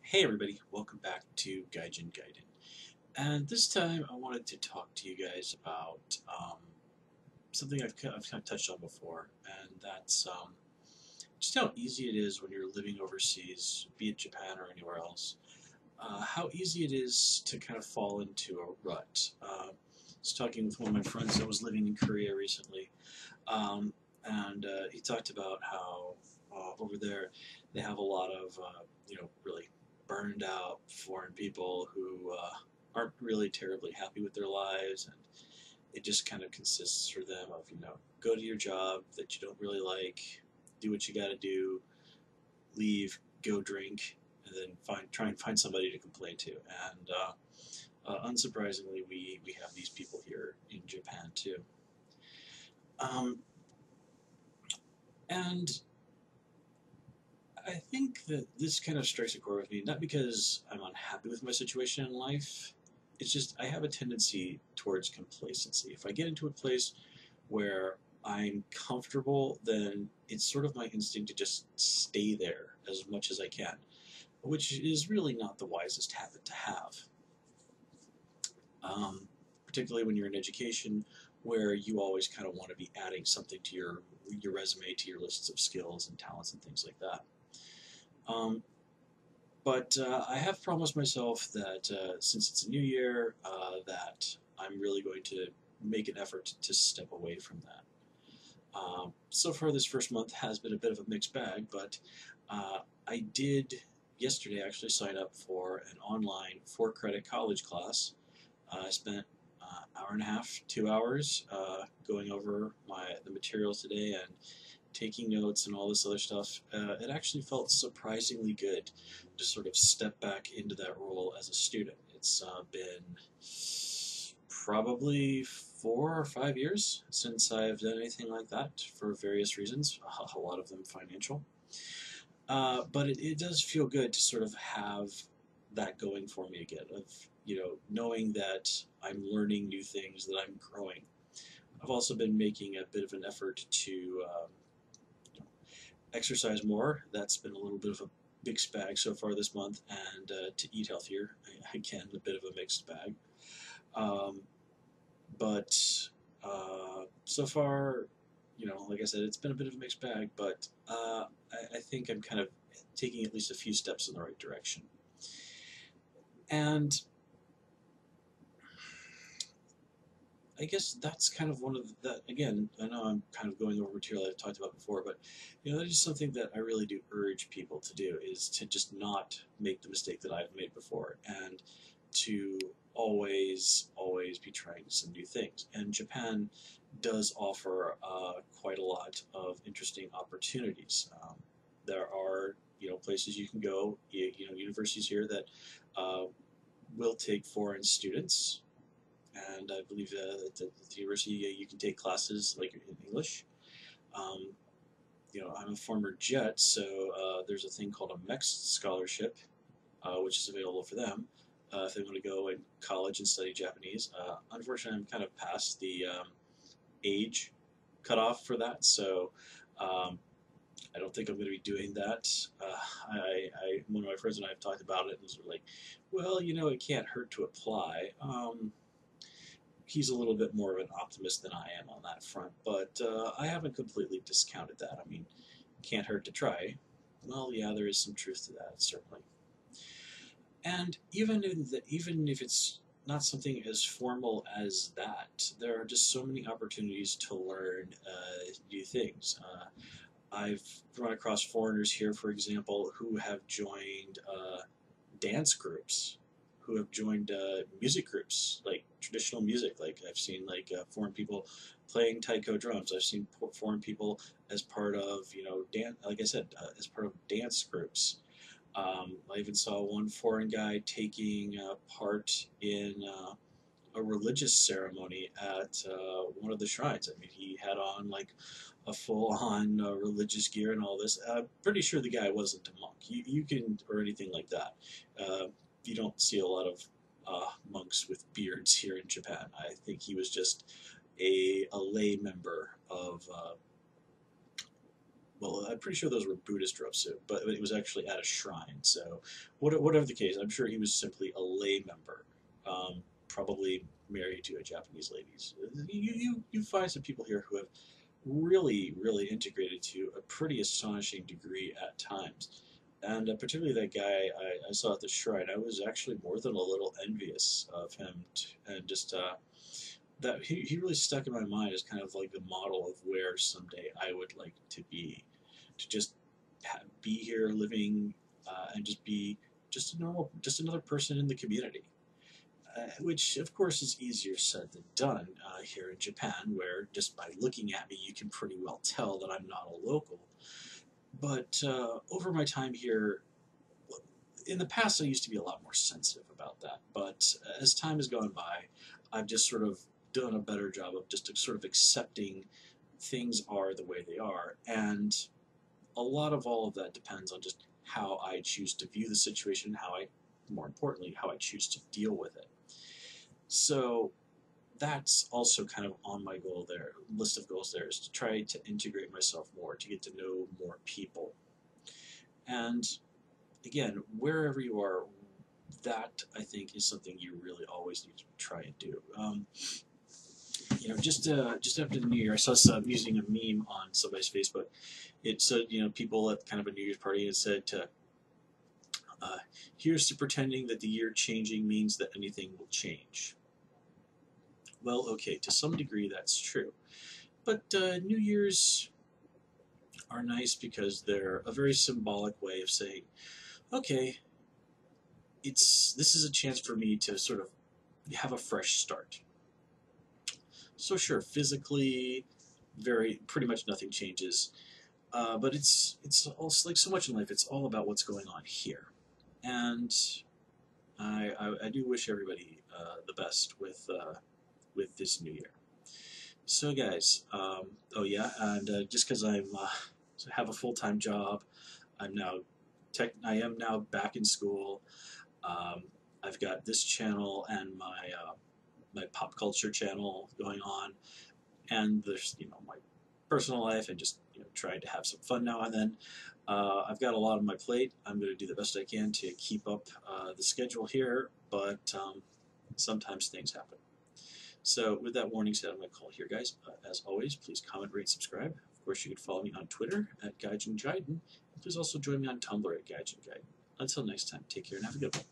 Hey everybody, welcome back to Gaijin Gaiden. And this time I wanted to talk to you guys about something I've kind of touched on before, and that's just how easy it is when you're living overseas, be it Japan or anywhere else, how easy it is to kind of fall into a rut. I was talking with one of my friends that was living in Korea recently, um, and he talked about how over there they have a lot of really burned out foreign people who aren't really terribly happy with their lives, and it just kind of consists for them of go to your job that you don't really like, do what you got to do, leave, go drink, and then try and find somebody to complain to. And unsurprisingly, we have these people here in Japan too. Um, and I think that this kind of strikes a chord with me, not because I'm unhappy with my situation in life. It's just I have a tendency towards complacency. If I get into a place where I'm comfortable, then it's sort of my instinct to just stay there as much as I can, which is really not the wisest habit to have. Particularly when you're in education, where you always kind of want to be adding something to your resume, to your lists of skills and talents and things like that. Um, But I have promised myself that since it's a new year, that I'm really going to make an effort to step away from that. So far, this first month has been a bit of a mixed bag, but I did yesterday actually sign up for an online 4 credit college class. I spent hour and a half, 2 hours going over the materials today and taking notes and all this other stuff. It actually felt surprisingly good to sort of step back into that role as a student. It's been probably 4 or 5 years since I've done anything like that for various reasons, a lot of them financial. But it does feel good to sort of have that going for me again, of knowing that I'm learning new things, that I'm growing. I've also been making a bit of an effort to exercise more. That's been a little bit of a mixed bag so far this month, and to eat healthier, again, a bit of a mixed bag. Um, but so far, like I said, it's been a bit of a mixed bag, but I think I'm kind of taking at least a few steps in the right direction. And I guess that's kind of one of that. Again, I know I'm kind of going over material I've talked about before, but that is something that I really do urge people to do, is to just not make the mistake that I've made before, and to always be trying some new things. And Japan does offer quite a lot of interesting opportunities. There are places you can go, universities here that uh, will take foreign students, and I believe at the university you can take classes like in English. Um, I'm a former Jet, so there's a thing called a MEX scholarship, which is available for them if they want to go in college and study Japanese. Unfortunately, I'm kind of past the age cutoff for that, so um, I don't think I'm going to be doing that. One of my friends and I have talked about it, and was like, well, it can't hurt to apply. He's a little bit more of an optimist than I am on that front, but I haven't completely discounted that. I mean, can't hurt to try. Well, yeah, there is some truth to that, certainly. And even if it's not something as formal as that, there are just so many opportunities to learn new things. I've run across foreigners here, for example, who have joined dance groups, who have joined music groups, like traditional music. Like I've seen foreign people playing taiko drums. I've seen foreign people as part of dance. Like I said, as part of dance groups. I even saw one foreign guy taking part in a religious ceremony at one of the shrines. I mean, he had on like a full-on religious gear and all this. Pretty sure the guy wasn't a monk. You can, or anything like that. Uh, you don't see a lot of monks with beards here in Japan. I think he was just a lay member of well, I'm pretty sure those were Buddhist robes, but it was actually at a shrine. So, whatever the case, I'm sure he was simply a lay member, probably married to a Japanese lady. You find some people here who have really integrated to a pretty astonishing degree at times. And particularly that guy I saw at the shrine, I was actually more than a little envious of him, and just that he really stuck in my mind as kind of like the model of where someday I would like to be, to just be here living and just be just a normal, just another person in the community. Which, of course, is easier said than done here in Japan, where just by looking at me, you can pretty well tell that I'm not a local. But over my time here, in the past, I used to be a lot more sensitive about that. But as time has gone by, I've just sort of done a better job of just sort of accepting things are the way they are. And a lot of all of that depends on just how I choose to view the situation, more importantly, how I choose to deal with it. So that's also kind of on my goal there, list of goals there, is to try to integrate myself more, to get to know more people. And again, wherever you are, that I think is something you really always need to try and do. Just after the New Year, I saw some using a meme on somebody's Facebook. It said, people at kind of a New Year's party, it said, uh, "Here's to pretending that the year changing means that anything will change." Well, okay, to some degree that's true, but New Year's are nice because they're a very symbolic way of saying, okay, this is a chance for me to sort of have a fresh start. So sure, physically, pretty much nothing changes, but it's also like so much in life. It's all about what's going on here, and I do wish everybody the best with this new year. So guys, oh yeah, and just because have a full-time job, I am now back in school. Um, I've got this channel and my pop culture channel going on, and there's my personal life and just trying to have some fun now and then. I've got a lot on my plate. I'm going to do the best I can to keep up the schedule here, but sometimes things happen. So with that warning said, I'm going to call here, guys. As always, please comment, rate, subscribe. Of course, you can follow me on Twitter at Gaijin Jaiden. Please also join me on Tumblr at Gaijin Jaiden. Until next time, take care and have a good one.